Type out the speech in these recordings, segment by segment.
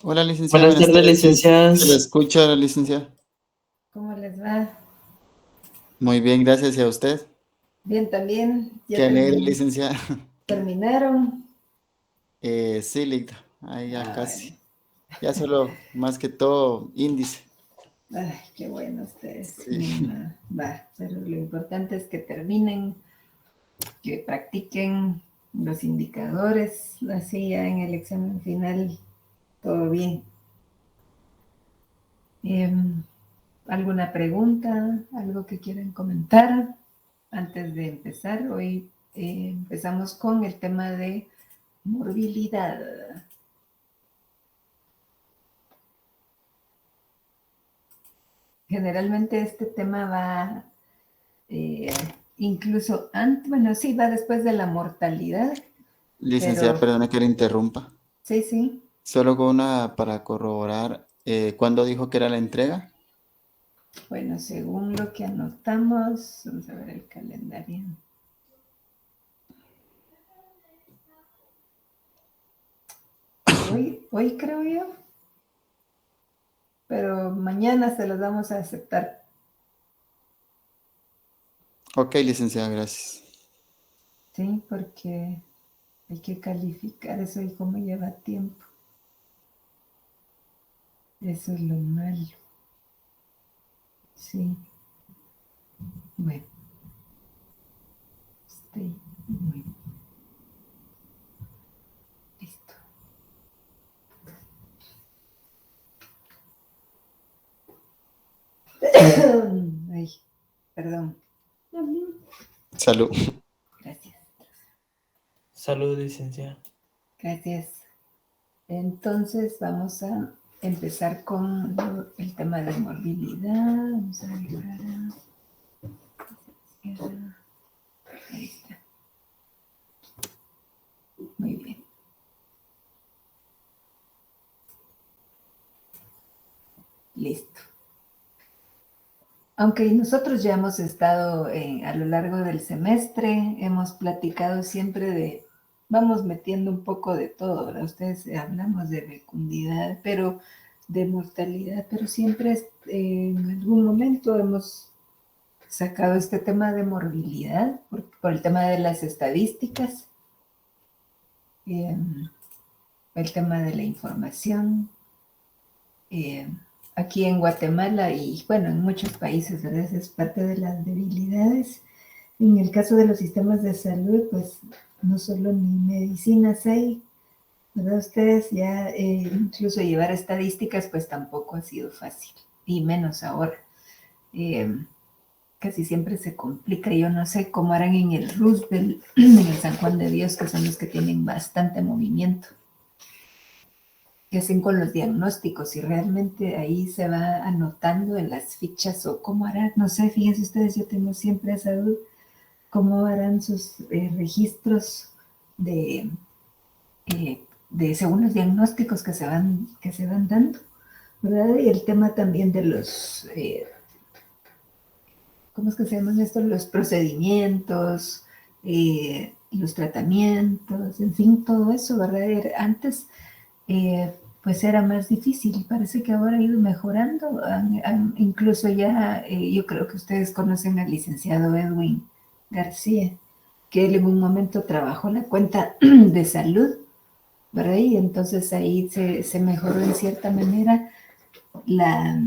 Hola, licenciada, Buenas buenas tardes, tardes. Se lo licenciadas. escucha, licenciada. ¿Cómo les va? Muy bien, gracias. ¿Y a usted? Bien, también. Qué Ya alegre, licenciada. terminaron. Sí, Licta, ahí ya Ah, casi. bueno. Ya solo, más que todo, índice. Ay, qué bueno ustedes. Sí. Ni nada. Va, pero lo importante es que terminen, que practiquen los indicadores, así ya en el examen final todo bien. Em, ¿Alguna pregunta? ¿Algo que quieran comentar antes de empezar? Hoy empezamos con el tema de morbilidad. Generalmente este tema va eh, incluso antes, bueno, sí, va después de la mortalidad, Licenciada, pero perdone que le interrumpa. sí, sí. Solo con una para corroborar, ¿cuándo dijo que era la entrega? Bueno, según lo que anotamos, vamos a ver el calendario. Hoy creo yo, pero mañana se los vamos a aceptar. Ok, licenciada, gracias. Sí, porque hay que calificar eso y cómo lleva tiempo. Eso es lo malo. Sí. Bueno, muy listo. Ay, perdón. Salud. Gracias. Salud, licenciada. Gracias. Entonces vamos a empezar con el tema de morbilidad. Vamos a dejar ahí está. Muy bien. Listo. Aunque nosotros ya hemos estado a lo largo del semestre, hemos platicado siempre vamos metiendo un poco de todo, ¿verdad? Ustedes hablamos de fecundidad, pero de mortalidad, pero siempre en algún momento hemos sacado este tema de morbilidad por el tema de las estadísticas, eh, el tema de la información. eh, Aquí en Guatemala y bueno, en muchos países, ¿verdad? Esa es parte de las debilidades. En el caso de los sistemas de salud, pues no solo ni medicinas hay, ¿verdad? Ustedes ya incluso llevar estadísticas, pues tampoco ha sido fácil, y menos ahora. Eh, Casi siempre se complica. Yo no sé cómo harán en el Roosevelt, en el San Juan de Dios, que son los que tienen bastante movimiento. ¿Qué hacen con los diagnósticos? Y realmente ahí se va anotando en las fichas o cómo harán, no sé, fíjense ustedes, yo tengo siempre esa duda, cómo harán sus registros de, según los diagnósticos que se van dando, ¿verdad? Y el tema también de los ¿cómo es que se llaman estos? Los procedimientos, los tratamientos, en fin, todo eso, ¿verdad? Antes, pues era más difícil. Parece que ahora ha ido mejorando. Incluso ya, yo creo que ustedes conocen al licenciado Edwin García, que él en un momento trabajó la cuenta de salud, ¿verdad? Y entonces ahí se mejoró en cierta manera la,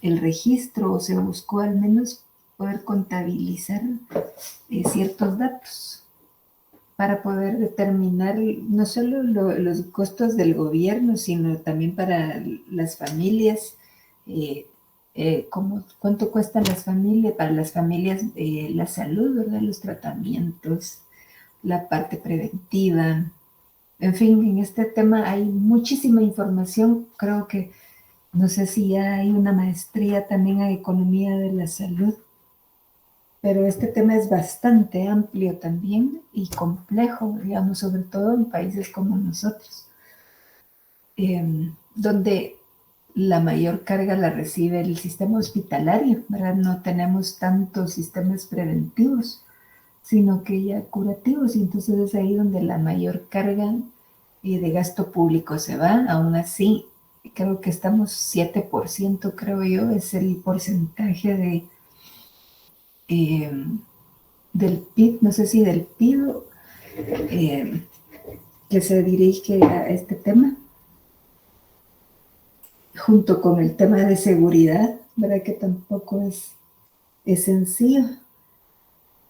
el registro, o se buscó al menos poder contabilizar ciertos datos para poder determinar no solo los costos del gobierno, sino también para las familias, eh, cuánto cuestan las familias, para las familias la salud, ¿verdad? Los tratamientos, la parte preventiva. En fin, en este tema hay muchísima información. Creo que no sé si ya hay una maestría también en economía de la salud, pero este tema es bastante amplio también y complejo, digamos, sobre todo en países como nosotros, donde la mayor carga la recibe el sistema hospitalario, ¿verdad? No tenemos tantos sistemas preventivos, sino que ya curativos, y entonces es ahí donde la mayor carga de gasto público se va. Aún así, creo que estamos 7%, creo yo, es el porcentaje del PIB, no sé si del PIB, que se dirige a este tema, junto con el tema de seguridad, ¿verdad? Que tampoco es sencillo.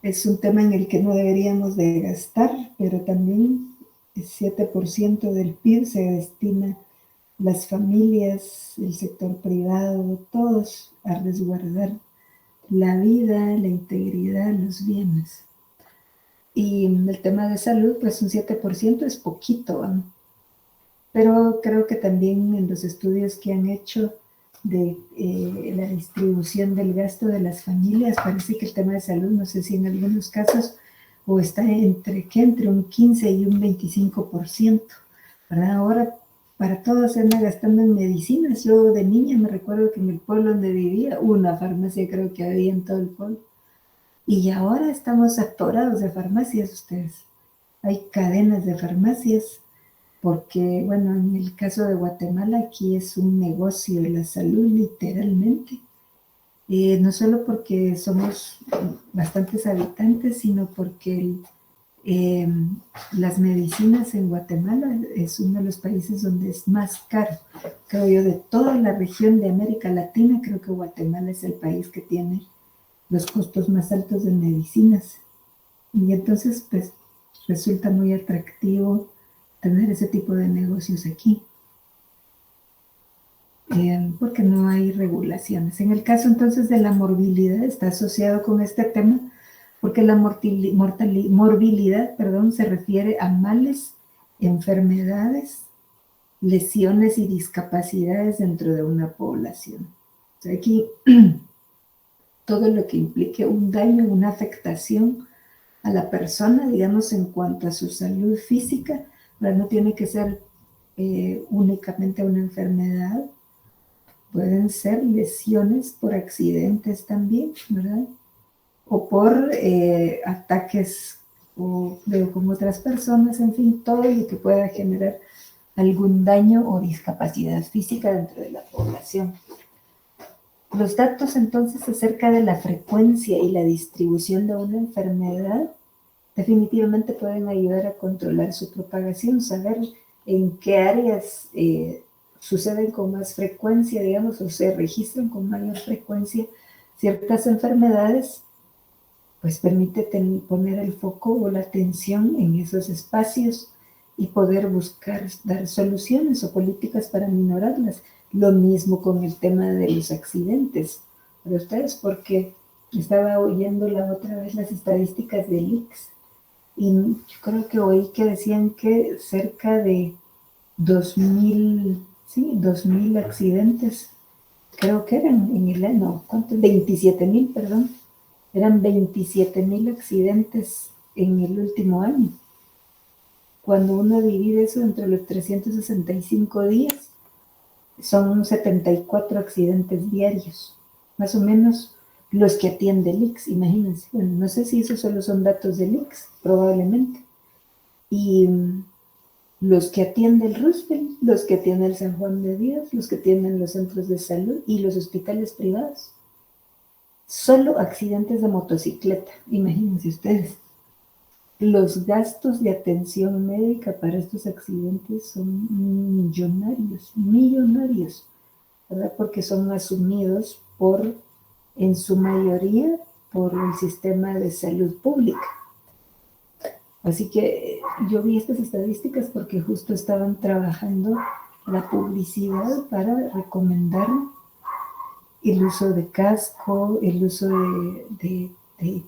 Es un tema en el que no deberíamos de gastar, pero también el 7% del PIB se destina las familias, el sector privado, todos a resguardar la vida, la integridad, los bienes. Y el tema de salud, pues un 7% es poquito, ¿no? Pero creo que también en los estudios que han hecho de la distribución del gasto de las familias, parece que el tema de salud, no sé si en algunos casos, o está entre un 15 y un 25%, ¿verdad? Ahora, para todos se anda gastando en medicinas. Yo de niña me recuerdo que en el pueblo donde vivía, una farmacia creo que había en todo el pueblo. Y ahora estamos atorados de farmacias ustedes. Hay cadenas de farmacias porque, bueno, en el caso de Guatemala, aquí es un negocio de la salud, literalmente. No solo porque somos bastantes habitantes, sino porque eh, las medicinas en Guatemala es uno de los países donde es más caro. Creo yo, de toda la región de América Latina, creo que Guatemala es el país que tiene los costos más altos de medicinas. Y entonces, pues, resulta muy atractivo tener ese tipo de negocios aquí, porque no hay regulaciones. En el caso entonces de la morbilidad, está asociado con este tema, porque la morbilidad, perdón, se refiere a males, enfermedades, lesiones y discapacidades dentro de una población. O sea, aquí todo lo que implique un daño, una afectación a la persona, digamos, en cuanto a su salud física, pero no tiene que ser únicamente una enfermedad, pueden ser lesiones por accidentes también, ¿verdad? O por ataques con otras personas, en fin, todo lo que pueda generar algún daño o discapacidad física dentro de la población. Los datos entonces acerca de la frecuencia y la distribución de una enfermedad definitivamente pueden ayudar a controlar su propagación, saber en qué áreas suceden con más frecuencia, digamos, o se registran con mayor frecuencia ciertas enfermedades, pues permite poner el foco o la atención en esos espacios y poder buscar dar soluciones o políticas para minorarlas. Lo mismo con el tema de los accidentes. Para ustedes, porque estaba oyendo la otra vez las estadísticas del ICS, y yo creo que oí que decían que cerca de 2,000 accidentes, creo que eran en el año, ¿cuántos? 27,000, perdón, eran 27,000 accidentes en el último año. Cuando uno divide eso entre los 365 días, son 74 accidentes diarios, más o menos los que atiende el ICS, imagínense. Bueno, no sé si esos solo son datos del ICS, probablemente. Y los que atiende el Roosevelt, los que atiende el San Juan de Dios, los que atienden los centros de salud y los hospitales privados. Solo accidentes de motocicleta, imagínense ustedes. Los gastos de atención médica para estos accidentes son millonarios, ¿verdad? Porque son asumidos en su mayoría, por el sistema de salud pública. Así que yo vi estas estadísticas porque justo estaban trabajando la publicidad para recomendar el uso de casco, el uso de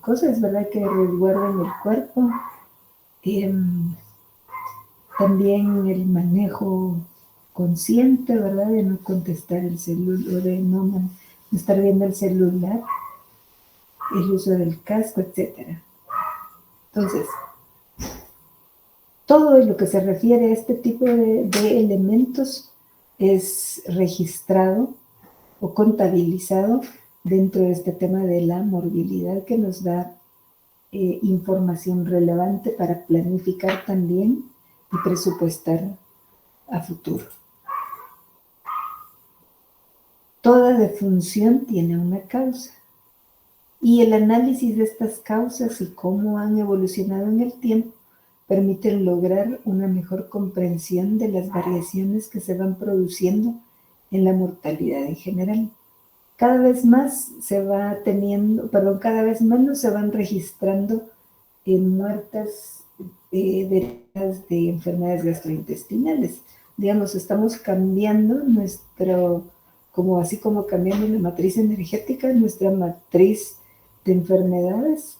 cosas, ¿verdad?, que resguarden el cuerpo. También el manejo consciente, ¿verdad?, de no contestar el celular o de no estar viendo el celular, el uso del casco, etc. Entonces, todo lo que se refiere a este tipo de elementos es registrado o contabilizado dentro de este tema de la morbilidad, que nos da información relevante para planificar también y presupuestar a futuro. Toda defunción tiene una causa y el análisis de estas causas y cómo han evolucionado en el tiempo permiten lograr una mejor comprensión de las variaciones que se van produciendo en la mortalidad en general. Cada vez más cada vez menos se van registrando muertes derivadas de enfermedades gastrointestinales. Digamos, estamos cambiando así como cambiando la matriz energética, nuestra matriz de enfermedades,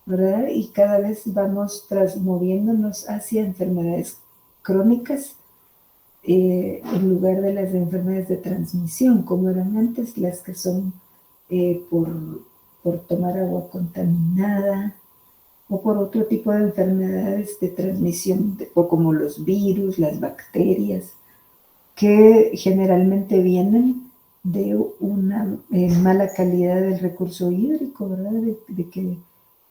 ¿verdad? Y cada vez vamos moviéndonos hacia enfermedades crónicas en lugar de las enfermedades de transmisión, como eran antes, las que son por tomar agua contaminada o por otro tipo de enfermedades de transmisión, o como los virus, las bacterias, que generalmente vienen de una mala calidad del recurso hídrico, ¿verdad? De que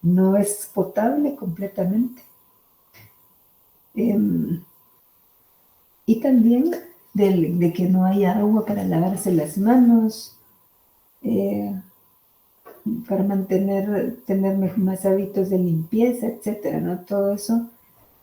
no es potable completamente. Y también de que no haya agua para lavarse las manos, para tener más hábitos de limpieza, etcétera, ¿no? Todo eso,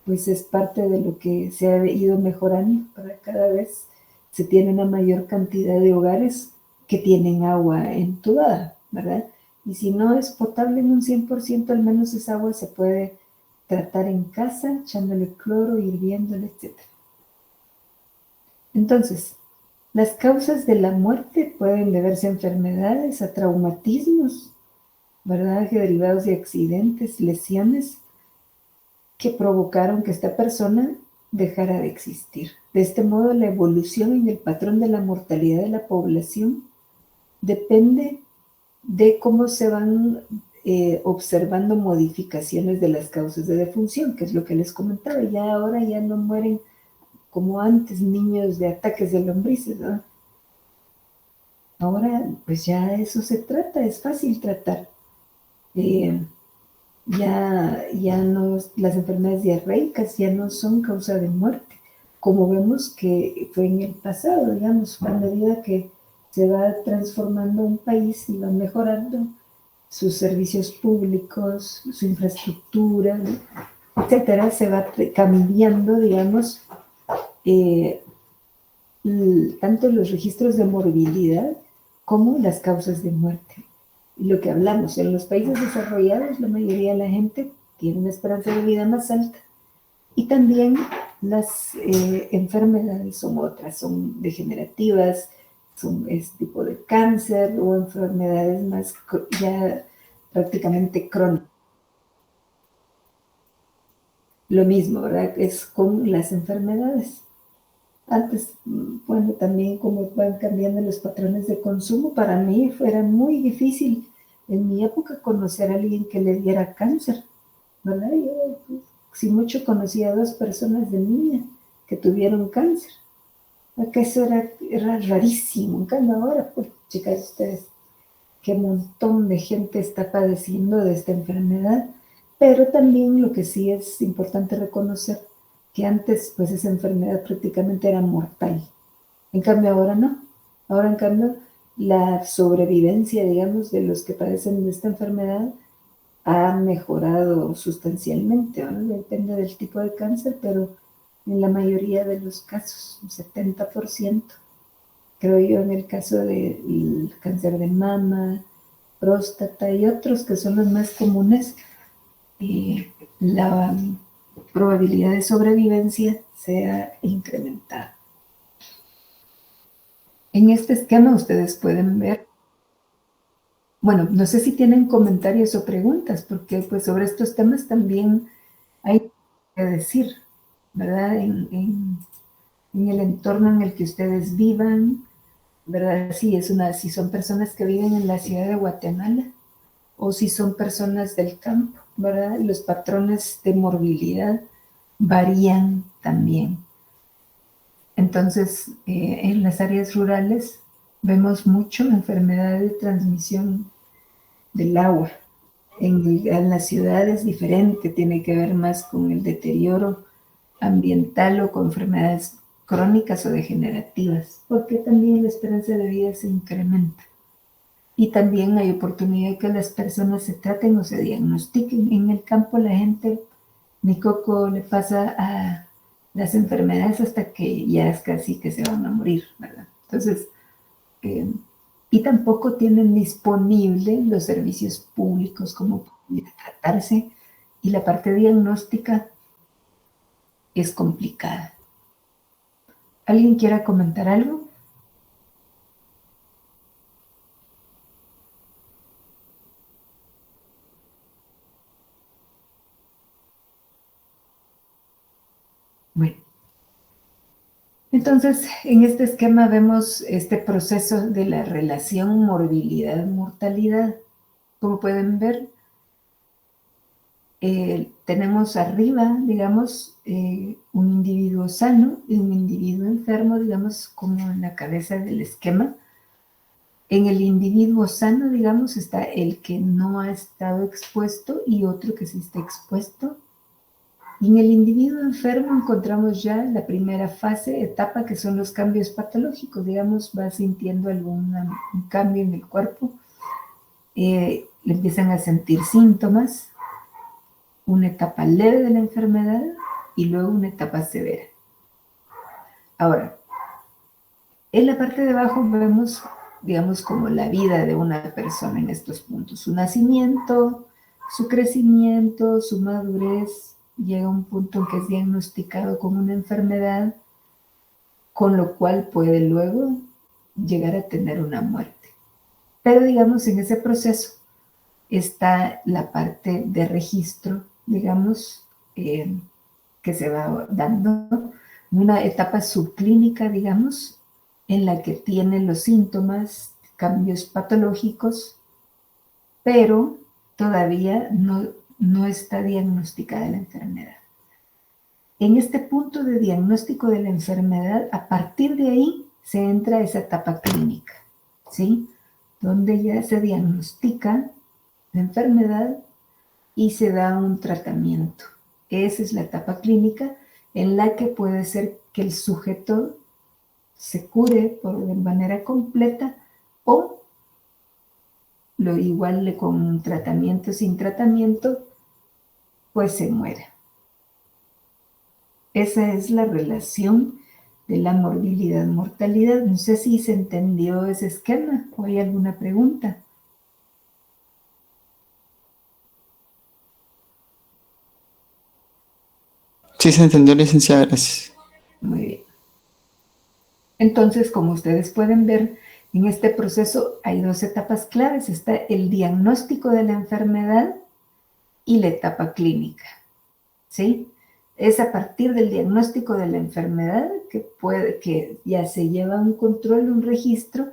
pues es parte de lo que se ha ido mejorando. Para cada vez se tiene una mayor cantidad de hogares que tienen agua entubada, ¿verdad? Y si no es potable en un 100%, al menos esa agua se puede tratar en casa, echándole cloro, hirviéndole, etcétera. Entonces, las causas de la muerte pueden deberse a enfermedades, a traumatismos, ¿verdad? Que derivados de accidentes, lesiones que provocaron que esta persona dejara de existir. De este modo, la evolución en el patrón de la mortalidad de la población depende de cómo se van observando modificaciones de las causas de defunción, que es lo que les comentaba. Ya ahora ya no mueren como antes niños de ataques de lombrices, ¿no? Ahora, pues ya eso se trata, es fácil tratar. Ya no, las enfermedades diarreicas ya no son causa de muerte, como vemos que fue en el pasado, digamos, a medida que se va transformando un país y va mejorando sus servicios públicos, su infraestructura, etcétera, se va cambiando, digamos, tanto los registros de morbilidad como las causas de muerte. Y lo que hablamos, en los países desarrollados, la mayoría de la gente tiene una esperanza de vida más alta. Y también las enfermedades son otras, son degenerativas, es tipo de cáncer o enfermedades más ya prácticamente crónicas. Lo mismo, ¿verdad? Es con las enfermedades. Antes, bueno, también como van cambiando los patrones de consumo, para mí era muy difícil en mi época conocer a alguien que le diera cáncer, ¿verdad? Yo, pues, si mucho conocía a 2 personas de niña que tuvieron cáncer. Acá eso era rarísimo. En cambio ahora, pues, chicas, ustedes, qué montón de gente está padeciendo de esta enfermedad. Pero también lo que sí es importante reconocer, que antes pues esa enfermedad prácticamente era mortal. En cambio ahora no. Ahora en cambio la sobrevivencia, digamos, de los que padecen de esta enfermedad ha mejorado sustancialmente, ¿no? Depende del tipo de cáncer, pero en la mayoría de los casos, un 70%, creo yo, en el caso del cáncer de mama, próstata y otros que son los más comunes, la probabilidad de sobrevivencia se ha incrementado. En este esquema ustedes pueden ver, bueno, no sé si tienen comentarios o preguntas, porque pues sobre estos temas también hay que decir, ¿verdad? En el entorno en el que ustedes vivan, ¿verdad? Si son personas que viven en la ciudad de Guatemala o si son personas del campo, ¿verdad? Los patrones de morbilidad varían también. Entonces, en las áreas rurales vemos mucho enfermedad de transmisión del agua. En las ciudades es diferente, tiene que ver más con el deterioro ambiental o con enfermedades crónicas o degenerativas, porque también la esperanza de vida se incrementa. Y también hay oportunidad de que las personas se traten o se diagnostiquen. En el campo la gente ni coco le pasa a las enfermedades hasta que ya es casi que se van a morir, ¿verdad? Entonces, y tampoco tienen disponible los servicios públicos como pudiera tratarse, y la parte diagnóstica es complicada. ¿Alguien quiera comentar algo? Bueno, entonces en este esquema vemos este proceso de la relación morbilidad-mortalidad. Como pueden ver, tenemos arriba, digamos, un individuo sano y un individuo enfermo, digamos, como en la cabeza del esquema. En el individuo sano, digamos, está el que no ha estado expuesto y otro que sí está expuesto. Y en el individuo enfermo encontramos ya la primera fase, etapa, que son los cambios patológicos. Digamos, va sintiendo un cambio en el cuerpo, le empiezan a sentir síntomas, una etapa leve de la enfermedad y luego una etapa severa. Ahora, en la parte de abajo vemos, digamos, como la vida de una persona en estos puntos. Su nacimiento, su crecimiento, su madurez, llega a un punto en que es diagnosticado con una enfermedad, con lo cual puede luego llegar a tener una muerte. Pero, digamos, en ese proceso está la parte de registro, digamos, que se va dando, una etapa subclínica, digamos, en la que tiene los síntomas, cambios patológicos, pero todavía no está diagnosticada la enfermedad. En este punto de diagnóstico de la enfermedad, a partir de ahí se entra a esa etapa clínica, ¿sí? Donde ya se diagnostica la enfermedad y se da un tratamiento. Esa es la etapa clínica en la que puede ser que el sujeto se cure de manera completa o lo igual con tratamiento, sin tratamiento, pues se muere. Esa es la relación de la morbilidad-mortalidad. No sé si se entendió ese esquema o hay alguna pregunta. Sí, se entendió, licenciada, gracias. Muy bien. Entonces, como ustedes pueden ver, en este proceso hay dos etapas claves. Está el diagnóstico de la enfermedad y la etapa clínica, ¿sí? Es a partir del diagnóstico de la enfermedad que ya se lleva un control, un registro,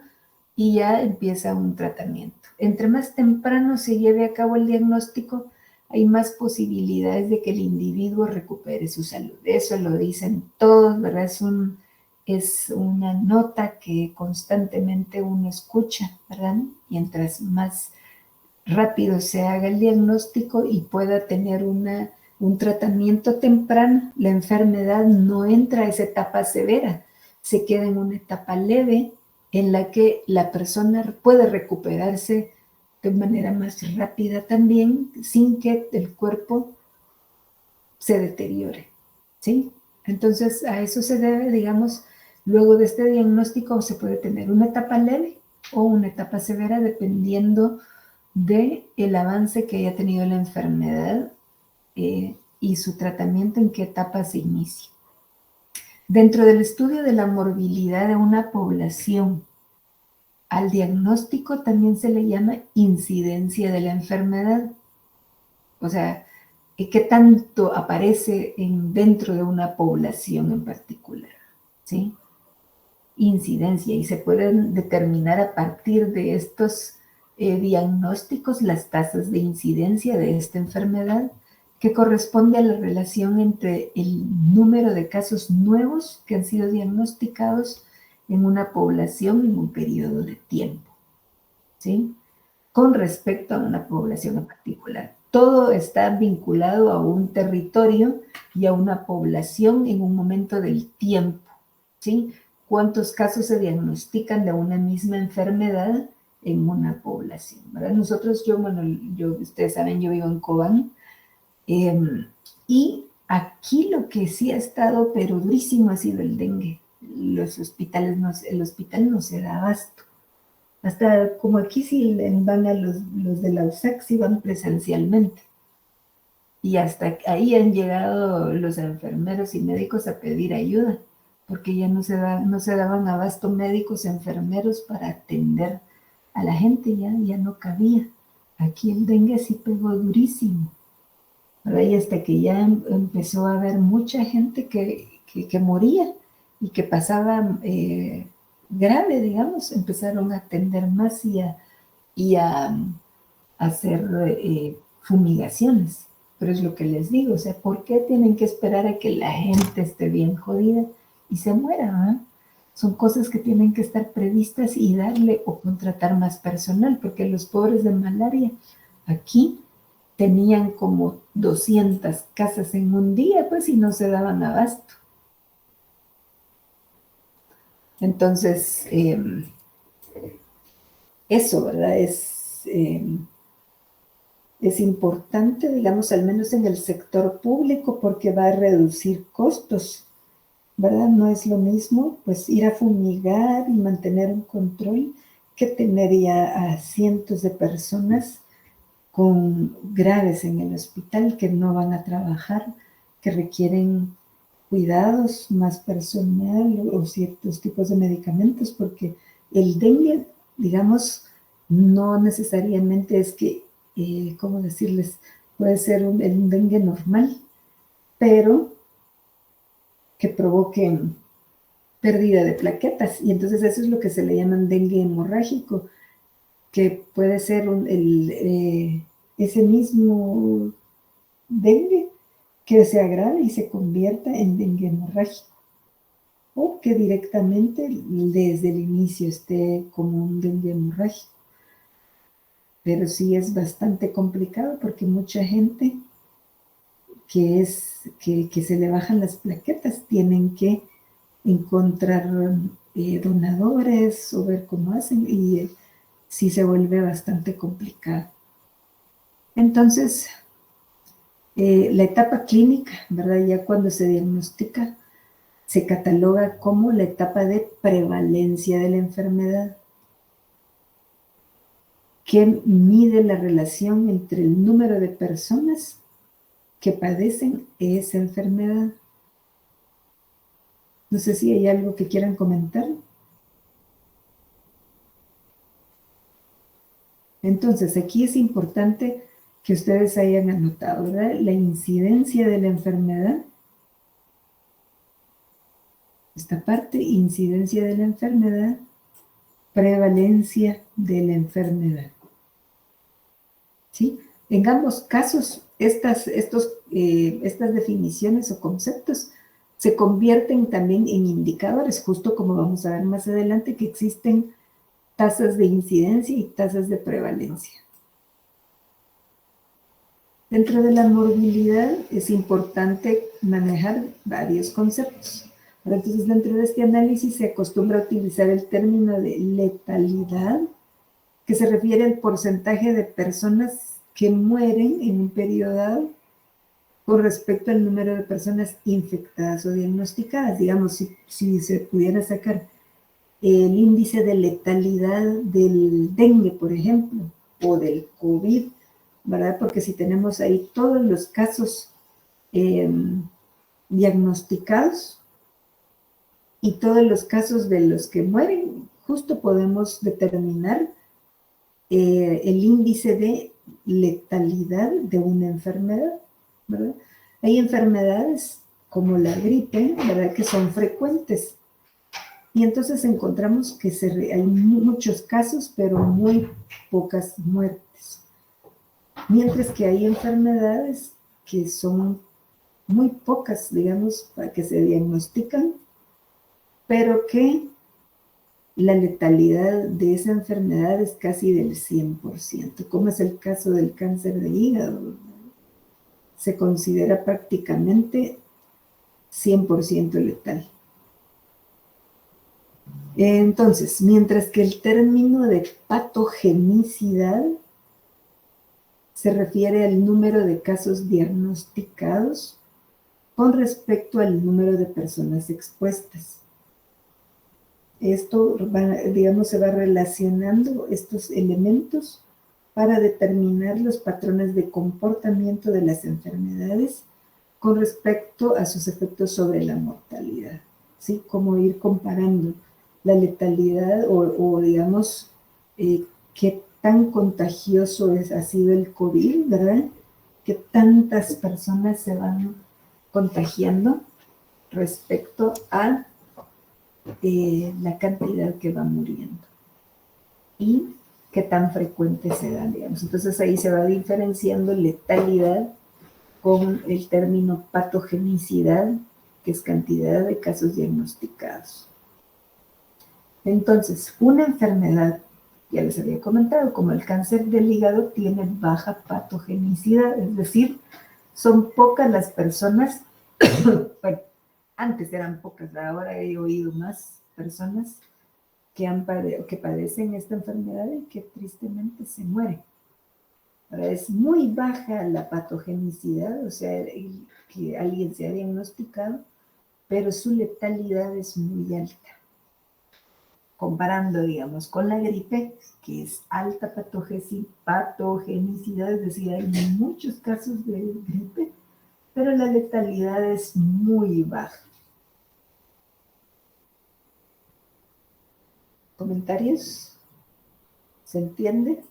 y ya empieza un tratamiento. Entre más temprano se lleve a cabo el diagnóstico, hay más posibilidades de que el individuo recupere su salud. Eso lo dicen todos, ¿verdad? Es una nota que constantemente uno escucha, ¿verdad? Mientras más rápido se haga el diagnóstico y pueda tener un tratamiento temprano, la enfermedad no entra a esa etapa severa, se queda en una etapa leve en la que la persona puede recuperarse de manera más rápida también, sin que el cuerpo se deteriore, ¿sí? Entonces, a eso se debe, digamos, luego de este diagnóstico se puede tener una etapa leve o una etapa severa, dependiendo del avance que haya tenido la enfermedad y su tratamiento, en qué etapa se inicia. Dentro del estudio de la morbilidad de una población, al diagnóstico también se le llama incidencia de la enfermedad. O sea, qué tanto aparece dentro de una población en particular, ¿sí? Incidencia, y se pueden determinar a partir de estos diagnósticos las tasas de incidencia de esta enfermedad, que corresponde a la relación entre el número de casos nuevos que han sido diagnosticados en una población en un periodo de tiempo, ¿sí? Con respecto a una población en particular. todo está vinculado a un territorio y a una población en un momento del tiempo, ¿sí? ¿Cuántos casos se diagnostican de una misma enfermedad en una población, ¿verdad? Nosotros, ustedes saben, yo vivo en Cobán, y aquí lo que sí ha estado pero durísimo ha sido el dengue. El hospital no se da abasto. Hasta como aquí sí van a los de la USAC, sí van presencialmente. Y hasta ahí han llegado los enfermeros y médicos a pedir ayuda, porque ya no se daban abasto médicos, enfermeros para atender a la gente, ya no cabía. Aquí el dengue sí pegó durísimo, ¿verdad? Y hasta que ya empezó a haber mucha gente que moría y que pasaba grave, digamos, empezaron a atender más y a hacer fumigaciones. Pero es lo que les digo, o sea, ¿por qué tienen que esperar a que la gente esté bien jodida y se muera? ¿Eh? Son cosas que tienen que estar previstas y darle o contratar más personal, porque los pobres de malaria aquí tenían como 200 casas en un día, pues, y no se daban abasto. Entonces, eso, ¿verdad? Es importante, digamos, al menos en el sector público, porque va a reducir costos, ¿verdad? No es lo mismo, pues, ir a fumigar y mantener un control que tener ya a cientos de personas con graves en el hospital que no van a trabajar, que requieren cuidados, más personal o ciertos tipos de medicamentos, porque el dengue, digamos, no necesariamente es que, ¿cómo decirles? Puede ser un dengue normal, pero que provoque pérdida de plaquetas, y entonces eso es lo que se le llaman dengue hemorrágico, que puede ser ese mismo dengue que se agrave y se convierta en dengue hemorrágico, o que directamente desde el inicio esté como un dengue hemorrágico. Pero sí es bastante complicado porque mucha gente que se le bajan las plaquetas tienen que encontrar donadores o ver cómo hacen, y sí se vuelve bastante complicado. Entonces, la etapa clínica, ¿verdad? Ya cuando se diagnostica, se cataloga como la etapa de prevalencia de la enfermedad, que mide la relación entre el número de personas que padecen esa enfermedad. No sé si hay algo que quieran comentar. Entonces, aquí es importante que ustedes hayan anotado, ¿verdad? La incidencia de la enfermedad. Esta parte, incidencia de la enfermedad, prevalencia de la enfermedad. ¿Sí? En ambos casos, estas definiciones o conceptos se convierten también en indicadores, justo como vamos a ver más adelante, que existen tasas de incidencia y tasas de prevalencia. Dentro de la morbilidad es importante manejar varios conceptos. Entonces, dentro de este análisis se acostumbra a utilizar el término de letalidad, que se refiere al porcentaje de personas que mueren en un periodo dado con respecto al número de personas infectadas o diagnosticadas. Digamos, si se pudiera sacar el índice de letalidad del dengue, por ejemplo, o del COVID, ¿verdad? Porque si tenemos ahí todos los casos diagnosticados y todos los casos de los que mueren, justo podemos determinar el índice de letalidad de una enfermedad, ¿verdad? Hay enfermedades como la gripe, ¿verdad?, que son frecuentes. Y entonces encontramos que hay muchos casos, pero muy pocas muertes. Mientras que hay enfermedades que son muy pocas, digamos, para que se diagnostican, pero que la letalidad de esa enfermedad es casi del 100%, como es el caso del cáncer de hígado. se considera prácticamente 100% letal. Entonces, mientras que el término de patogenicidad se refiere al número de casos diagnosticados con respecto al número de personas expuestas. Esto, digamos, se va relacionando estos elementos para determinar los patrones de comportamiento de las enfermedades con respecto a sus efectos sobre la mortalidad, ¿sí? Como ir comparando la letalidad o digamos, qué tan contagioso ha sido el COVID, ¿verdad? Que tantas personas se van contagiando respecto a la cantidad que va muriendo y qué tan frecuente se da, digamos. Entonces ahí se va diferenciando letalidad con el término patogenicidad, que es cantidad de casos diagnosticados. Entonces, una enfermedad, ya les había comentado, como el cáncer del hígado, tiene baja patogenicidad, es decir, son pocas las personas, bueno, antes eran pocas, ahora he oído más personas que padecen esta enfermedad y que tristemente se mueren. Ahora es muy baja la patogenicidad, o sea, que alguien se ha diagnosticado, pero su letalidad es muy alta. Comparando, digamos, con la gripe, que es alta patogenicidad, es decir, hay muchos casos de gripe, pero la letalidad es muy baja. ¿Comentarios? ¿Se entiende?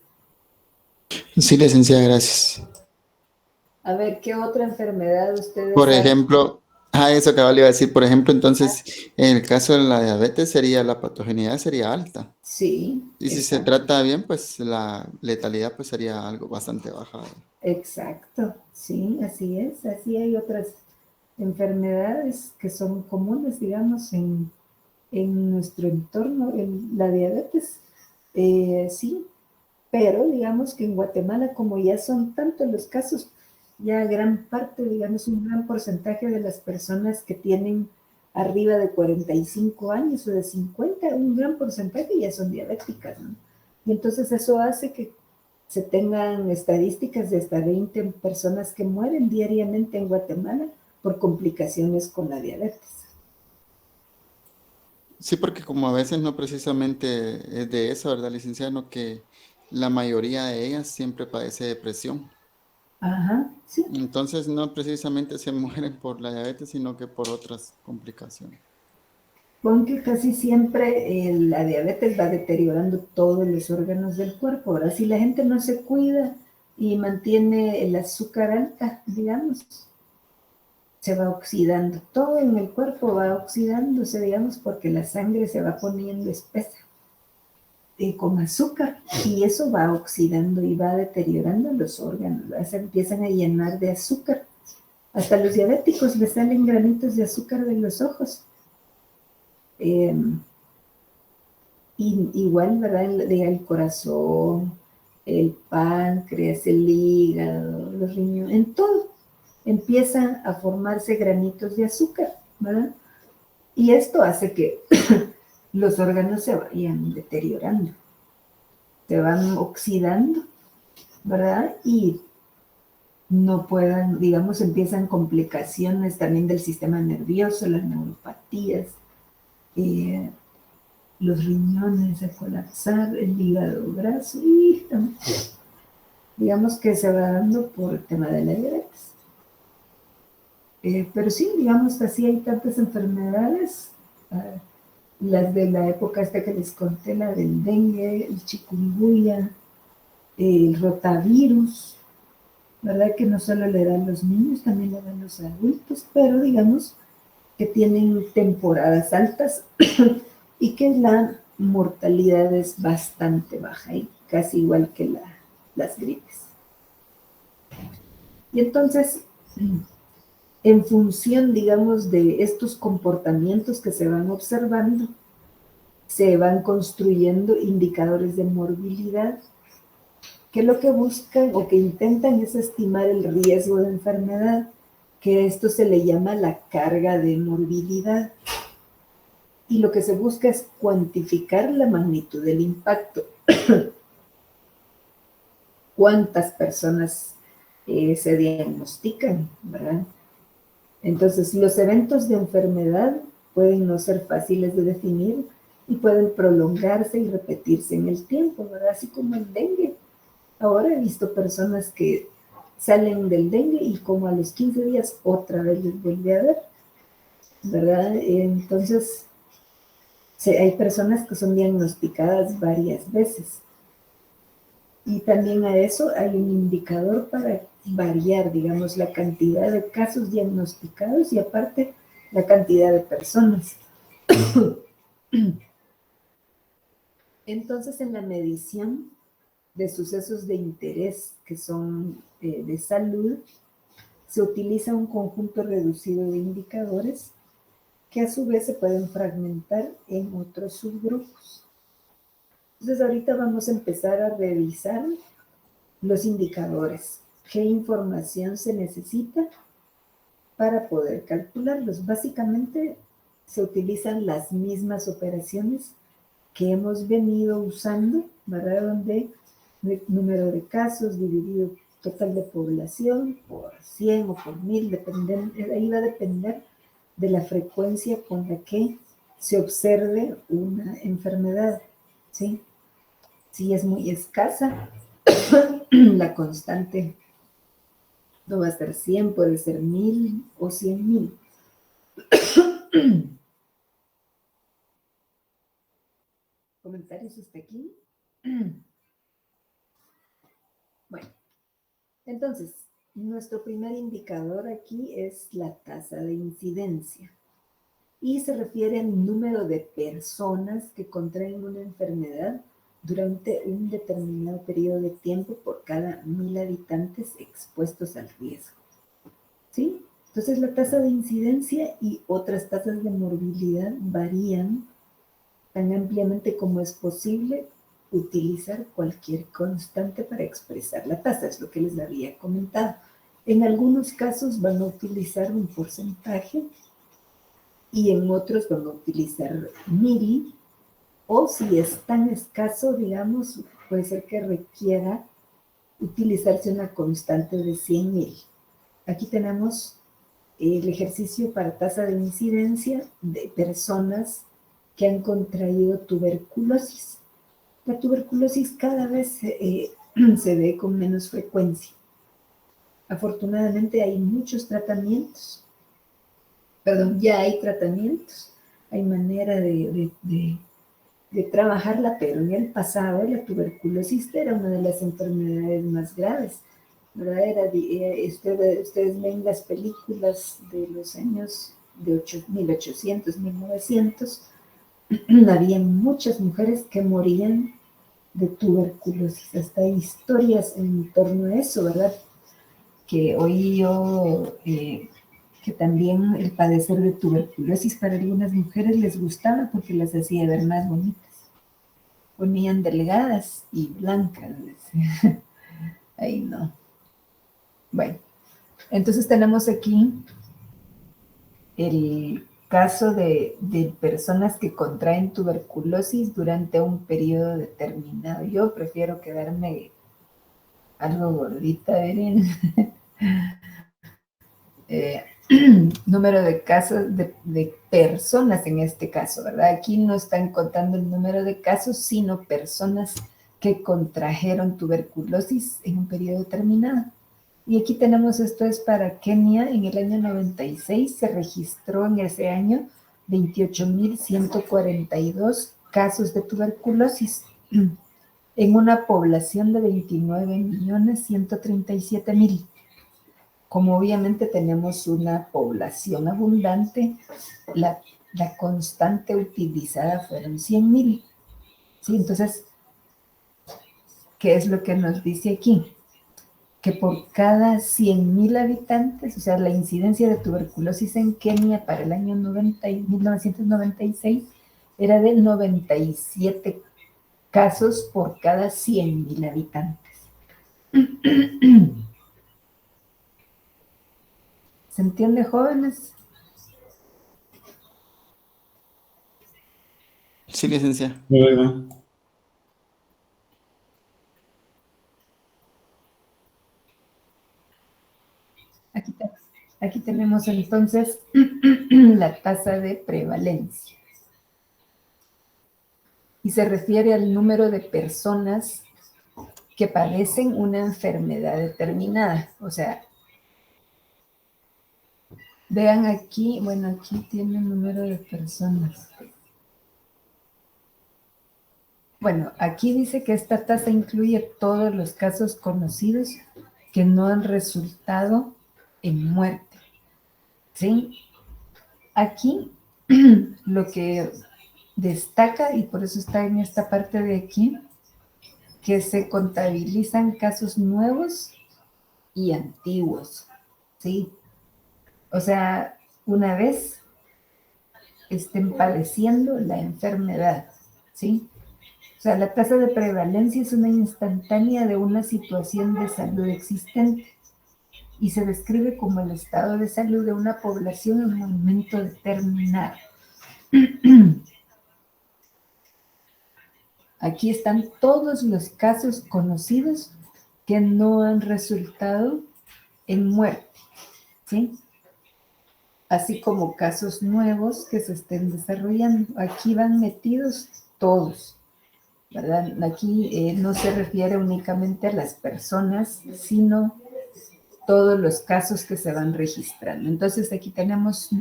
Sí, licenciada, gracias. A ver, ¿qué otra enfermedad ustedes Por saben? ejemplo, eso que le iba a decir, por ejemplo, entonces, en el caso de la diabetes sería la patogenicidad sería alta. Sí, Y si se exacto. trata bien, pues la letalidad pues sería algo bastante baja. Exacto, sí, así es. Así hay otras enfermedades que son comunes, digamos, en nuestro entorno. La diabetes, sí, pero digamos que en Guatemala, como ya son tantos los casos, ya gran parte, digamos, un gran porcentaje de las personas que tienen arriba de 45 años o de 50, un gran porcentaje ya son diabéticas, ¿no? Y entonces eso hace que se tengan estadísticas de hasta 20 personas que mueren diariamente en Guatemala por complicaciones con la diabetes. Sí, porque como a veces no precisamente es de eso, ¿verdad, licenciada? No, que la mayoría de ellas siempre padece depresión. Ajá, sí. Entonces no precisamente se mueren por la diabetes, sino que por otras complicaciones. Porque casi siempre la diabetes va deteriorando todos los órganos del cuerpo. Ahora, si la gente no se cuida y mantiene el azúcar alta, digamos, se va oxidando. Todo en el cuerpo va oxidándose, digamos, porque la sangre se va poniendo espesa con azúcar y eso va oxidando y va deteriorando los órganos. Se empiezan a llenar de azúcar. Hasta los diabéticos les salen granitos de azúcar de los ojos. Igual, ¿verdad? El corazón, el páncreas, el hígado, los riñones, en todo empiezan a formarse granitos de azúcar, ¿verdad? Y esto hace que los órganos se vayan deteriorando, se van oxidando, ¿verdad? Y no puedan, digamos, empiezan complicaciones también del sistema nervioso, las neuropatías, los riñones a colapsar, el hígado graso, y digamos que se va dando por el tema de la diabetes. Pero sí, digamos, así hay tantas enfermedades, las de la época esta que les conté, la del dengue, el chikungunya, el rotavirus, ¿verdad? Que no solo le dan los niños, también le dan los adultos, pero digamos que tienen temporadas altas y que la mortalidad es bastante baja y casi igual que las gripes. Y entonces, en función, digamos, de estos comportamientos que se van observando, se van construyendo indicadores de morbilidad que lo que buscan o que intentan es estimar el riesgo de enfermedad, que esto se le llama la carga de morbilidad. Y lo que se busca es cuantificar la magnitud del impacto. ¿Cuántas personas se diagnostican, verdad? Entonces, los eventos de enfermedad pueden no ser fáciles de definir y pueden prolongarse y repetirse en el tiempo, ¿verdad? Así como el dengue. Ahora he visto personas que salen del dengue y como a los 15 días otra vez les vuelve a ver, ¿verdad? Entonces, hay personas que son diagnosticadas varias veces. Y también a eso hay un indicador para variar, digamos, la cantidad de casos diagnosticados y aparte la cantidad de personas. Entonces, en la medición de sucesos de interés que son de salud, se utiliza un conjunto reducido de indicadores que a su vez se pueden fragmentar en otros subgrupos. Entonces, ahorita vamos a empezar a revisar los indicadores. ¿Qué información se necesita para poder calcularlos? Básicamente, se utilizan las mismas operaciones que hemos venido usando, ¿verdad? Donde el número de casos dividido total de población por 100 o por 1000, ahí va a depender de la frecuencia con la que se observe una enfermedad, ¿sí? Si es muy escasa, la constante no va a ser 100, puede ser 1000 o 100.000. ¿Comentarios hasta aquí? Bueno, entonces, nuestro primer indicador aquí es la tasa de incidencia y se refiere al número de personas que contraen una enfermedad durante un determinado periodo de tiempo por cada 1000 habitantes expuestos al riesgo, ¿sí? Entonces, la tasa de incidencia y otras tasas de morbilidad varían tan ampliamente como es posible utilizar cualquier constante para expresar la tasa, es lo que les había comentado. En algunos casos van a utilizar un porcentaje y en otros van a utilizar mili, o si es tan escaso, digamos, puede ser que requiera utilizarse una constante de 100.000. Aquí tenemos el ejercicio para tasa de incidencia de personas que han contraído tuberculosis. La tuberculosis cada vez se ve con menos frecuencia. Afortunadamente hay muchos tratamientos, ya hay tratamientos, hay manera de trabajarla, pero en el pasado la tuberculosis era una de las enfermedades más graves, ¿verdad? Ustedes ven las películas de los años de 1800, 1900, había muchas mujeres que morían de tuberculosis, hasta hay historias en torno a eso, ¿verdad? Que oí yo que también el padecer de tuberculosis para algunas mujeres les gustaba porque las hacía ver más bonitas. Ponían delgadas y blancas. Ay, no. Bueno, entonces tenemos aquí el caso de personas que contraen tuberculosis durante un periodo determinado. Yo prefiero quedarme algo gordita, Erin. Número de casos de personas en este caso, ¿verdad? Aquí no están contando el número de casos, sino personas que contrajeron tuberculosis en un periodo determinado. Y aquí tenemos, esto es para Kenia, en el año 96 se registró en ese año 28.142 casos de tuberculosis en una población de 29.137.000. Como obviamente tenemos una población abundante, la constante utilizada fueron 100.000. ¿Sí? Entonces, ¿qué es lo que nos dice aquí? Que por cada 100.000 habitantes, o sea, la incidencia de tuberculosis en Kenia para el año 1996 era de 97 casos por cada 100.000 habitantes. ¿Se entiende, jóvenes? Sí, licenciada. Luego, Aquí tenemos entonces la tasa de prevalencia. Y se refiere al número de personas que padecen una enfermedad determinada. O sea, vean aquí, bueno, aquí tiene el número de personas. Bueno, aquí dice que esta tasa incluye todos los casos conocidos que no han resultado en muerte. ¿Sí? Aquí lo que destaca, y por eso está en esta parte de aquí, que se contabilizan casos nuevos y antiguos, ¿sí? O sea, una vez estén padeciendo la enfermedad, ¿sí? O sea, la tasa de prevalencia es una instantánea de una situación de salud existente y se describe como el estado de salud de una población en un momento determinado. Aquí están todos los casos conocidos que no han resultado en muerte, ¿sí? Así como casos nuevos que se estén desarrollando. Aquí van metidos todos, ¿verdad? Aquí no se refiere únicamente a las personas, sino todos los casos que se van registrando. Entonces aquí tenemos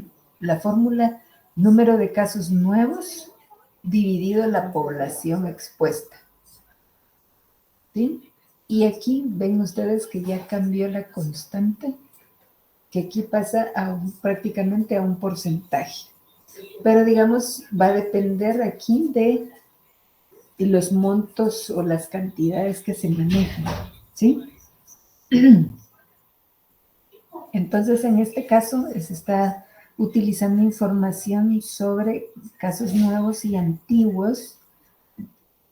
la fórmula: número de casos nuevos dividido en la población expuesta, ¿sí? Y aquí ven ustedes que ya cambió la constante, que aquí pasa prácticamente a un porcentaje. Pero digamos, va a depender aquí de los montos o las cantidades que se manejan, ¿sí? Entonces, en este caso, se está utilizando información sobre casos nuevos y antiguos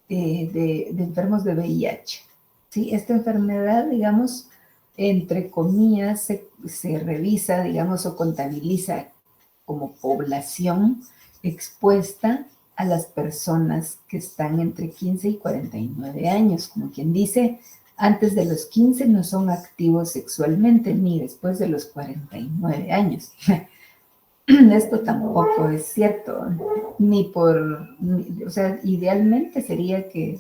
de enfermos de VIH. ¿Sí? Esta enfermedad, digamos, entre comillas, se revisa, digamos, o contabiliza como población expuesta a las personas que están entre 15 y 49 años. Como quien dice, antes de los 15 no son activos sexualmente, ni después de los 49 años. Esto tampoco es cierto, o sea, idealmente sería que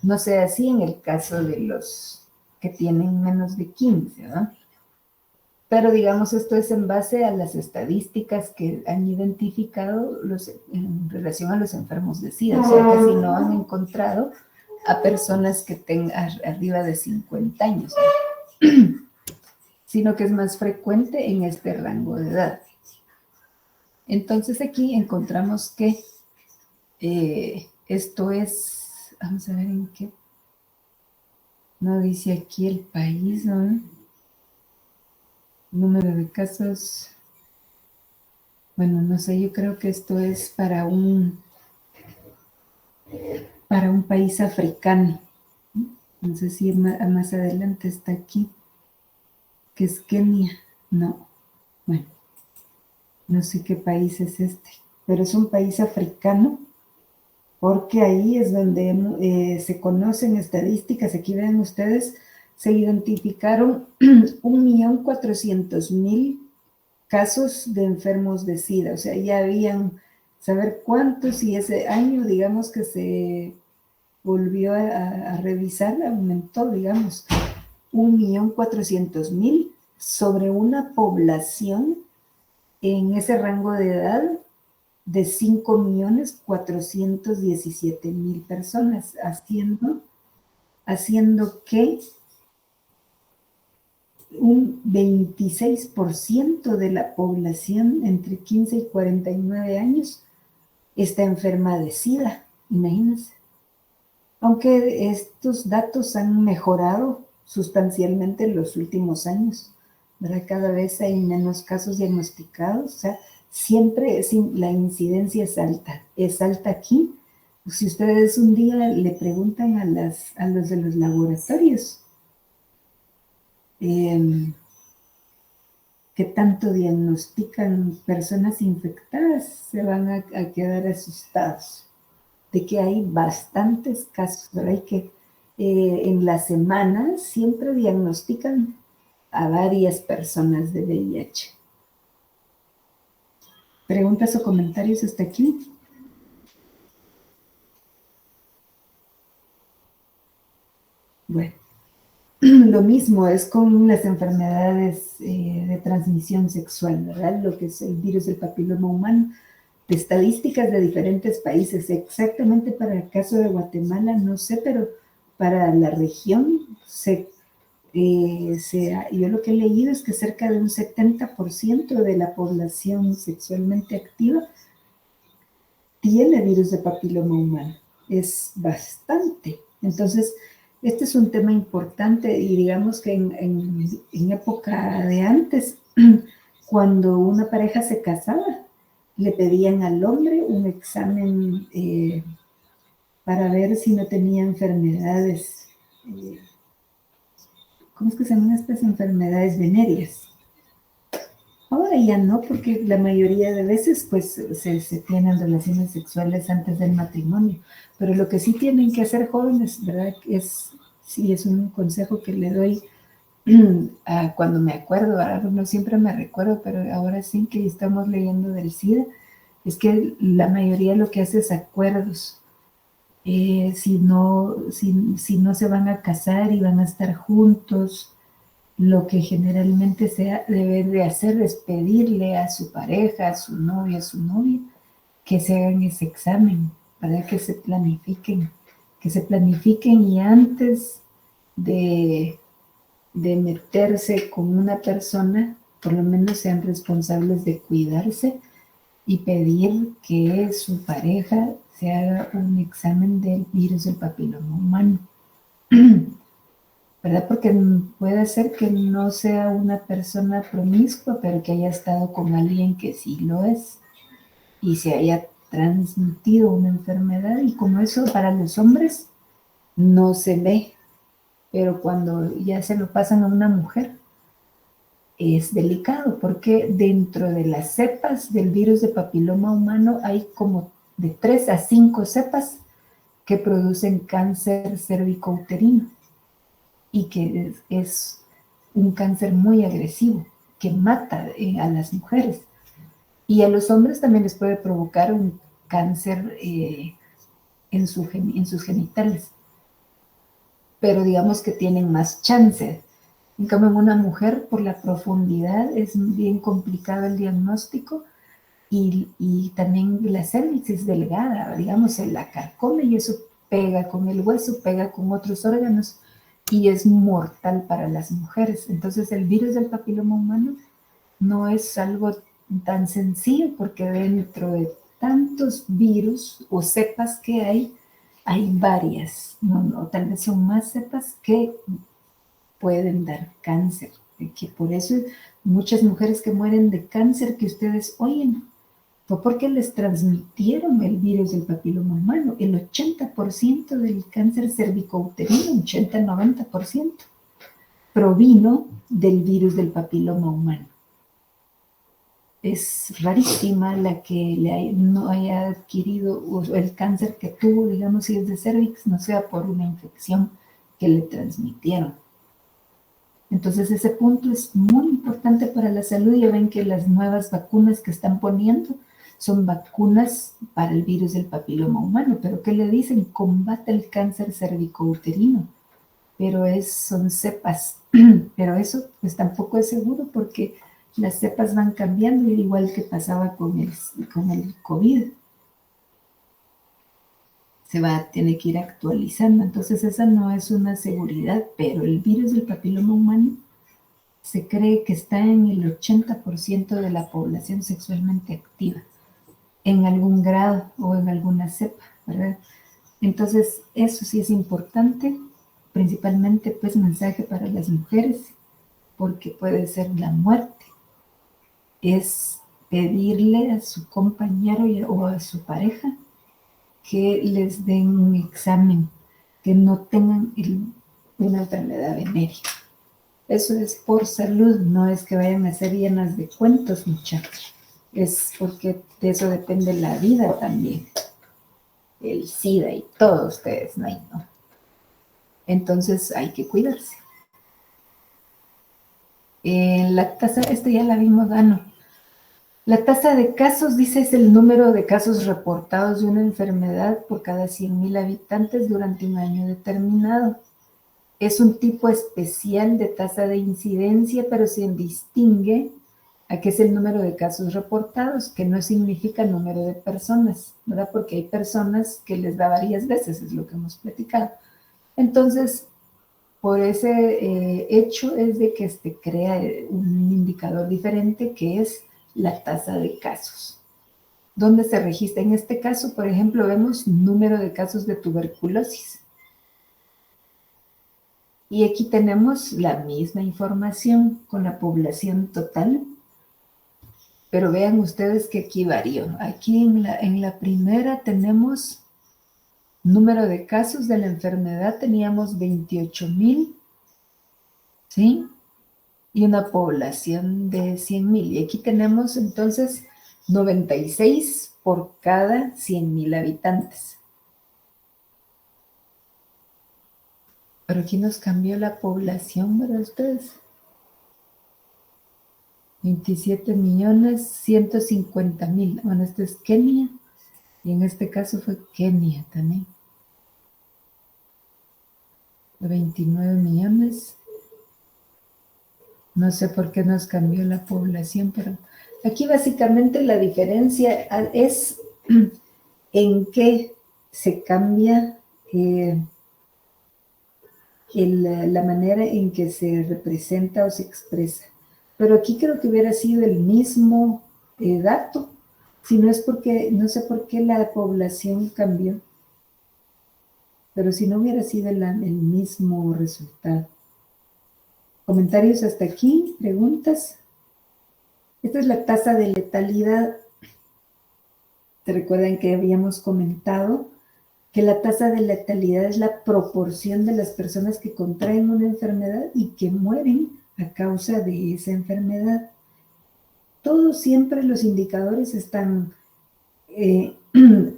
no sea así en el caso de los que tienen menos de 15, ¿no? Pero digamos, esto es en base a las estadísticas que han identificado en relación a los enfermos de SIDA. O sea, casi no han encontrado a personas que tengan arriba de 50 años, ¿no? Sino que es más frecuente en este rango de edad. Entonces aquí encontramos que esto es, vamos a ver en qué, no dice aquí el país, ¿no? Número de casos, bueno, no sé, yo creo que esto es para un país africano. No sé si más adelante está aquí, que es Kenia, no, bueno, no sé qué país es este, pero es un país africano, porque ahí es donde se conocen estadísticas. Aquí ven ustedes, se identificaron 1.400.000 casos de enfermos de SIDA. O sea, ya habían, saber cuántos, y ese año, digamos, que se volvió a revisar, aumentó, digamos, 1.400.000 sobre una población en ese rango de edad de 5.417.000 personas, haciendo que un 26% de la población entre 15 y 49 años está enferma de SIDA, imagínense. Aunque estos datos han mejorado sustancialmente en los últimos años, ¿verdad? Cada vez hay menos casos diagnosticados, o sea, siempre la incidencia es alta aquí. Si ustedes un día le preguntan a los de los laboratorios, que tanto diagnostican personas infectadas, se van a quedar asustados de que hay bastantes casos, ¿verdad? Y que en la semana siempre diagnostican a varias personas de VIH. ¿Preguntas o comentarios hasta aquí? Bueno, lo mismo es con las enfermedades de transmisión sexual, ¿verdad? Lo que es el virus del papiloma humano. De estadísticas de diferentes países, exactamente para el caso de Guatemala, no sé, pero para la región, yo lo que he leído es que cerca de un 70% de la población sexualmente activa tiene virus de papiloma humano. Es bastante. Entonces, este es un tema importante y digamos que en época de antes, cuando una pareja se casaba, le pedían al hombre un examen para ver si no tenía enfermedades, ¿cómo es que se llaman estas enfermedades venéreas? Ahora ya no, porque la mayoría de veces pues se tienen relaciones sexuales antes del matrimonio, pero lo que sí tienen que hacer jóvenes, ¿verdad? Sí, es un consejo que le doy cuando me acuerdo, ahora no siempre me recuerdo, pero ahora sí que estamos leyendo del SIDA, es que la mayoría lo que hace es acuerdos. Si no se van a casar y van a estar juntos, lo que generalmente se debe de hacer es pedirle a su pareja, a su novia, a su novia, que se hagan ese examen, para que se planifiquen y antes de meterse con una persona, por lo menos sean responsables de cuidarse y pedir que su pareja se haga un examen del virus del papiloma humano. ¿Verdad? Porque puede ser que no sea una persona promiscua, pero que haya estado con alguien que sí lo es y se haya transmitido una enfermedad. Y como eso para los hombres no se ve, pero cuando ya se lo pasan a una mujer, es delicado porque dentro de las cepas del virus de papiloma humano hay como de 3 a 5 cepas que producen cáncer cervicouterino y que es un cáncer muy agresivo que mata a las mujeres. Y a los hombres también les puede provocar un cáncer en sus genitales. Pero digamos que tienen más chance. En cambio, en una mujer, por la profundidad, es bien complicado el diagnóstico y también la cervix es delgada, digamos, se la carcome y eso pega con el hueso, pega con otros órganos y es mortal para las mujeres. Entonces, el virus del papiloma humano no es algo tan sencillo porque dentro de tantos virus o cepas que hay varias, tal vez son más cepas que pueden dar cáncer, que por eso muchas mujeres que mueren de cáncer que ustedes oyen, fue porque les transmitieron el virus del papiloma humano. El 80% del cáncer cervicouterino, 80-90%, provino del virus del papiloma humano. Es rarísima la que no haya adquirido el cáncer que tuvo, digamos, si es de cervix, no sea por una infección que le transmitieron. Entonces ese punto es muy importante para la salud. Ya ven que las nuevas vacunas que están poniendo son vacunas para el virus del papiloma humano, pero ¿qué le dicen? Combate el cáncer cervicouterino, pero son cepas, pero eso pues tampoco es seguro porque las cepas van cambiando, igual que pasaba con el COVID. Se va a tener que ir actualizando, entonces esa no es una seguridad, pero el virus del papiloma humano se cree que está en el 80% de la población sexualmente activa, en algún grado o en alguna cepa, ¿verdad? Entonces, eso sí es importante, principalmente pues mensaje para las mujeres, porque puede ser la muerte. Es pedirle a su compañero o a su pareja que les den un examen, que no tengan una enfermedad venérea. Eso es por salud, no es que vayan a ser llenas de cuentos, muchachos. Es porque de eso depende la vida también. El SIDA y todos ustedes, no hay, no. Entonces hay que cuidarse. La tasa, esto ya la vimos, no. La tasa de casos, dice, es el número de casos reportados de una enfermedad por cada 100,000 habitantes durante un año determinado. Es un tipo especial de tasa de incidencia, pero se distingue a que es el número de casos reportados, que no significa número de personas, ¿verdad? Porque hay personas que les da varias veces, es lo que hemos platicado. Entonces, por ese hecho es de que crea un indicador diferente que es la tasa de casos. ¿Dónde se registra? En este caso, por ejemplo, vemos número de casos de tuberculosis. Y aquí tenemos la misma información con la población total. Pero vean ustedes que aquí varió. Aquí en la primera tenemos número de casos de la enfermedad, teníamos 28,000, ¿sí? Y una población de 100,000. Y aquí tenemos entonces 96 por cada 100,000 habitantes. Pero aquí nos cambió la población, ¿verdad ustedes? 27,150,000. Bueno, esto es Kenia. Y en este caso fue Kenia también. 29 millones. No sé por qué nos cambió la población, pero aquí básicamente la diferencia es en qué se cambia la manera en que se representa o se expresa. Pero aquí creo que hubiera sido el mismo dato, si no es porque, no sé por qué la población cambió, pero si no hubiera sido el mismo resultado. ¿Comentarios hasta aquí? ¿Preguntas? Esta es la tasa de letalidad. ¿Te recuerdan que habíamos comentado que la tasa de letalidad es la proporción de las personas que contraen una enfermedad y que mueren a causa de esa enfermedad? Todos siempre los indicadores están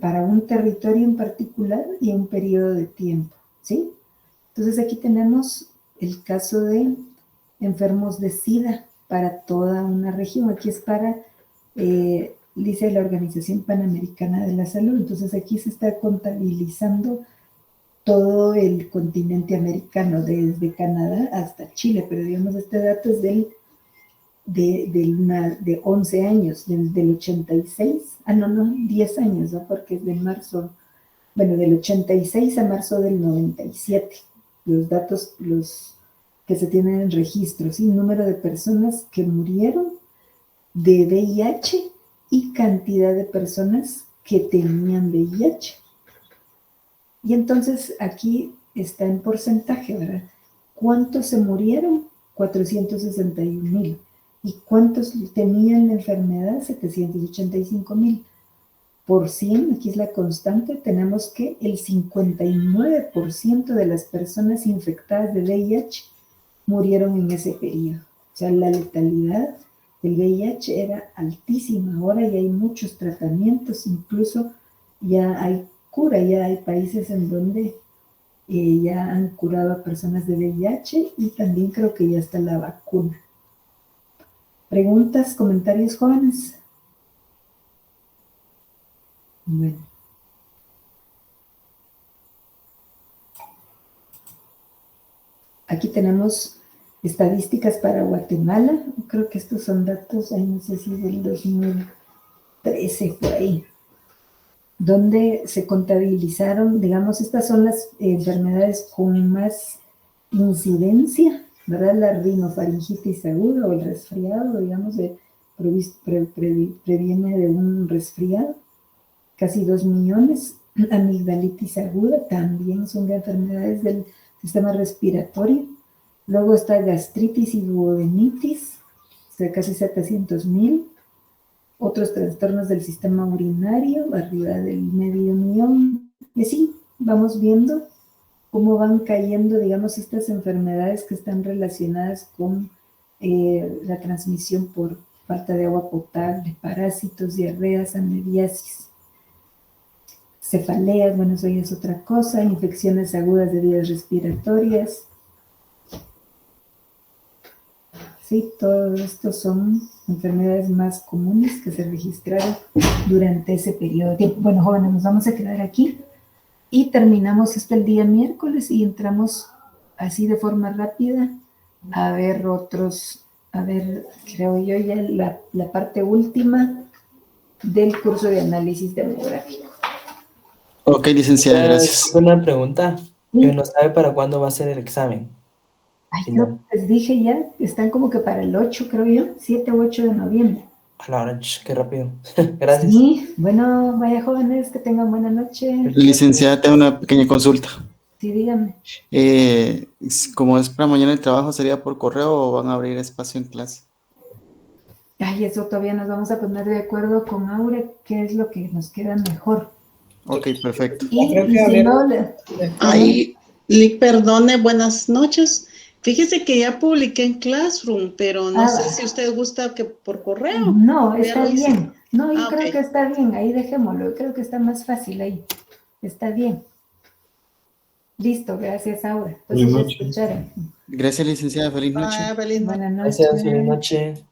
para un territorio en particular y un periodo de tiempo, ¿sí? Entonces aquí tenemos el caso de enfermos de SIDA para toda una región. Aquí es para, dice la Organización Panamericana de la Salud. Entonces aquí se está contabilizando todo el continente americano, desde Canadá hasta Chile, pero digamos este dato es de 11 años, del 86, 10 años, ¿no? Porque es de marzo, bueno, del 86 a marzo del 97, los datos, los que se tienen en registro, ¿sí? Número de personas que murieron de VIH y cantidad de personas que tenían VIH. Y entonces aquí está en porcentaje, ¿verdad? ¿Cuántos se murieron? 461,000. ¿Y cuántos tenían la enfermedad? 785,000. Por 100, aquí es la constante, tenemos que el 59% de las personas infectadas de VIH murieron en ese periodo. O sea, la letalidad del VIH era altísima. Ahora ya hay muchos tratamientos, incluso ya hay cura, ya hay países en donde ya han curado a personas de VIH y también creo que ya está la vacuna. ¿Preguntas, comentarios, jóvenes? Bueno. Aquí tenemos estadísticas para Guatemala. Creo que estos son datos, no sé si del 2013 por ahí, donde se contabilizaron, digamos, estas son las enfermedades con más incidencia, ¿verdad? La rinofaringitis aguda o el resfriado, digamos, previene de un resfriado, casi 2 millones. Amigdalitis aguda también son de enfermedades del sistema respiratorio. Luego está gastritis y duodenitis, o sea, casi 700,000. Otros trastornos del sistema urinario, arriba del 500,000. Y así vamos viendo cómo van cayendo, digamos, estas enfermedades que están relacionadas con la transmisión por falta de agua potable, parásitos, diarreas, amebiasis, cefaleas, bueno, eso ya es otra cosa, infecciones agudas de vías respiratorias. Sí, todo esto son enfermedades más comunes que se registraron durante ese periodo de tiempo. Bueno, jóvenes, nos vamos a quedar aquí y terminamos el día miércoles y entramos así de forma rápida a ver otros, a ver, creo yo ya la parte última del curso de análisis demográfico. Ok, licenciada, gracias. Una pregunta. Sí. ¿No sabe para cuándo va a ser el examen? Ay, Final. creo que les dije ya, están como que para el 8, creo yo, 7 u 8 de noviembre. A la hora, qué rápido. Gracias. Sí, bueno, vaya jóvenes, que tengan buena noche. Licenciada, tengo una pequeña consulta. Sí, dígame. Como es para mañana el trabajo, ¿sería por correo o van a abrir espacio en clase? Ay, eso todavía nos vamos a poner de acuerdo con Aure, qué es lo que nos queda mejor. Ok, perfecto. Y Creo que si abrieron- no, Ay, Lick, perdone, buenas noches. Fíjese que ya publiqué en Classroom, pero no sé si usted gusta que por correo. no, Ya está lo hice. bien. No, yo creo Ok. que está bien, ahí dejémoslo. Yo creo que está más fácil ahí. Está bien. Listo, gracias, Aura. Entonces, Buenas noches. escucharon. Gracias, licenciada. Feliz noche. Feliz noche. Buenas Gracias, feliz noches. noche.